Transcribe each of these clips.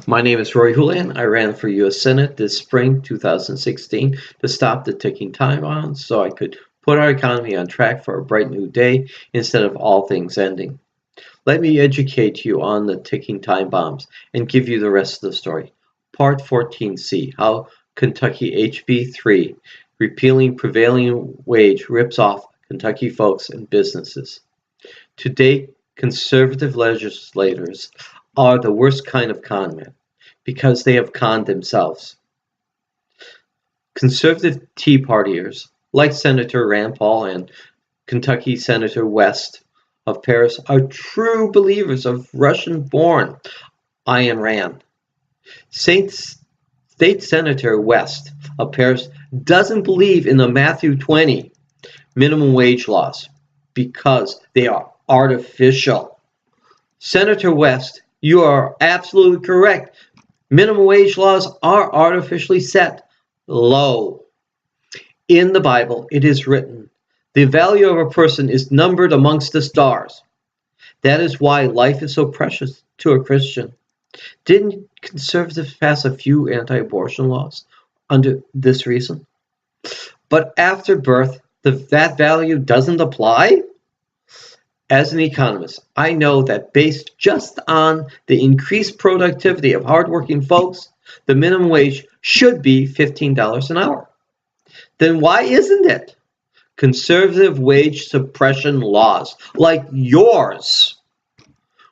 My name is Rory Houlihan. I ran for U.S. Senate this spring 2016 to stop the ticking time bomb so I could put our economy on track for a bright new day instead of all things ending. Let me educate you on the ticking time bombs and give you the rest of the story. Part 14C, how Kentucky HB 3, repealing prevailing wage, rips off Kentucky folks and businesses. Today, conservative legislators are the worst kind of con men because they have conned themselves. Conservative Tea Partiers, like Senator Rand Paul and Kentucky Senator West of Paris, are true believers of Russian-born Ayn Rand. State Senator West of Paris doesn't believe in the Matthew 20 minimum wage laws because they are artificial. Senator West, you are absolutely correct. Minimum wage laws are artificially set low. In the Bible, it is written, the value of a person is numbered amongst the stars. That is why life is so precious to a Christian. Didn't conservatives pass a few anti-abortion laws under this reason? But after birth, that value doesn't apply? As an economist, I know that based just on the increased productivity of hardworking folks, the minimum wage should be $15 an hour. Then why isn't it? Conservative wage suppression laws, like yours,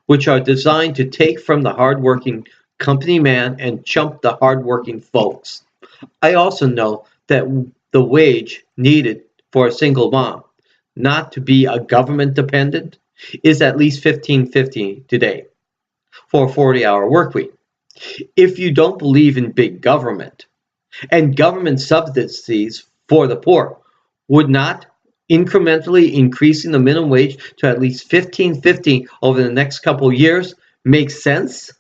which are designed to take from the hardworking company man and chump the hardworking folks. I also know that the wage needed for a single mom not to be a government dependent is at least $15.50 today for a 40-hour work week. If you don't believe in big government and government subsidies for the poor would not incrementally increasing the minimum wage to at least $15.50 over the next couple of years make sense?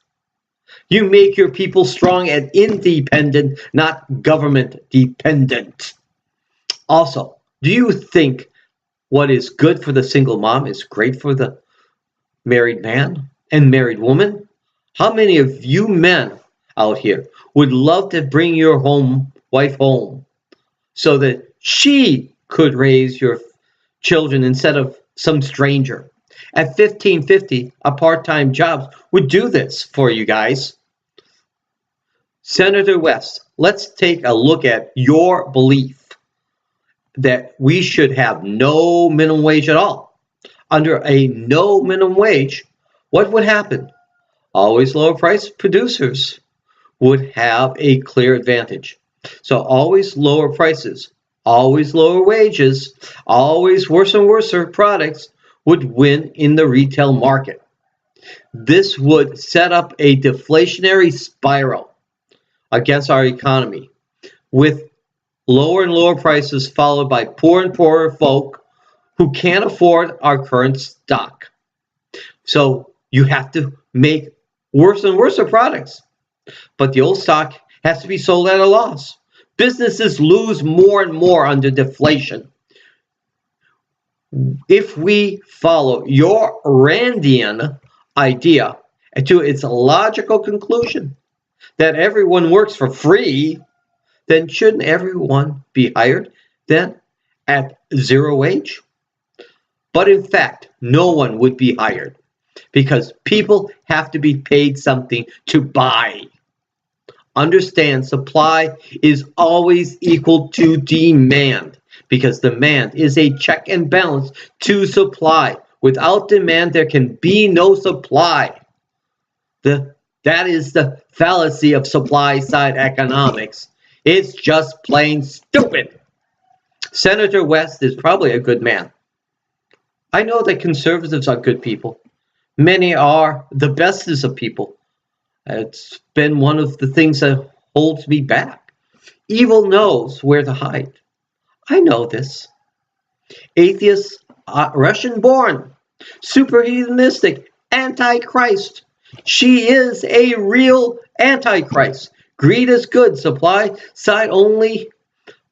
You make your people strong and independent, not government dependent. Also, do you think what is good for the single mom is great for the married man and married woman? How many of you men out here would love to bring your wife home so that she could raise your children instead of some stranger? At $15.50, a part-time job would do this for you guys. Senator West, let's take a look at your belief that we should have no minimum wage at all. Under a no minimum wage, what would happen? Always lower price producers would have a clear advantage. So always lower prices, always lower wages, always worse and worse products would win in the retail market. This would set up a deflationary spiral against our economy with lower and lower prices followed by poor and poorer folk who can't afford our current stock. So you have to make worse and worse products. But the old stock has to be sold at a loss. Businesses lose more and more under deflation. If we follow your Randian idea to its logical conclusion that everyone works for free, then shouldn't everyone be hired then at zero wage? But in fact, no one would be hired because people have to be paid something to buy. Understand, supply is always equal to demand because demand is a check and balance to supply. Without demand, there can be no supply. That is the fallacy of supply side economics. It's just plain stupid. Senator West is probably a good man. I know that conservatives are good people. Many are the bestest of people. It's been one of the things that holds me back. Evil knows where to hide. I know this. Atheists, Russian-born, super hedonistic, antichrist. She is a real antichrist. Greed is good. Supply side only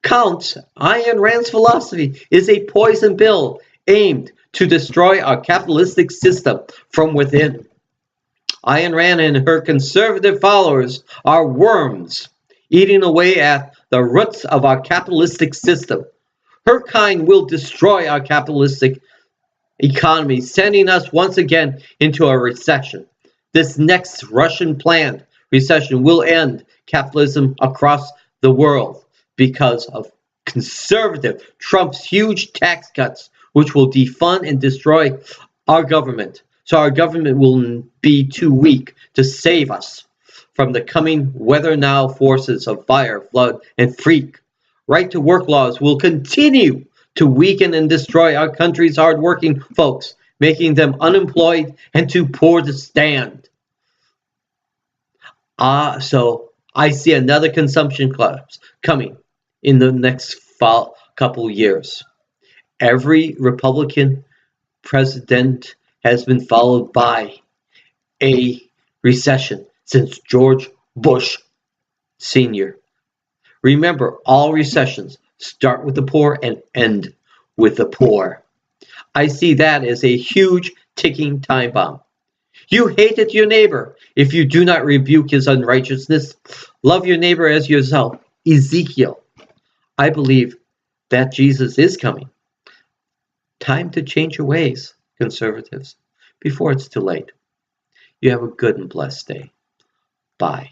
counts. Ayn Rand's philosophy is a poison pill aimed to destroy our capitalistic system from within. Ayn Rand and her conservative followers are worms, eating away at the roots of our capitalistic system. Her kind will destroy our capitalistic economy, sending us once again into a recession. This next Russian planned recession will end capitalism across the world because of conservative Trump's huge tax cuts, which will defund and destroy our government. So our government will be too weak to save us from the coming weather now forces of fire, flood, and freak. Right to work laws will continue to weaken and destroy our country's hardworking folks, making them unemployed and too poor to stand. So I see another consumption collapse coming in the next couple years. Every Republican president has been followed by a recession since George Bush Sr. Remember, all recessions start with the poor and end with the poor. I see that as a huge ticking time bomb. You hated your neighbor if you do not rebuke his unrighteousness. Love your neighbor as yourself. Ezekiel. I believe that Jesus is coming. Time to change your ways, conservatives, before it's too late. You have a good and blessed day. Bye.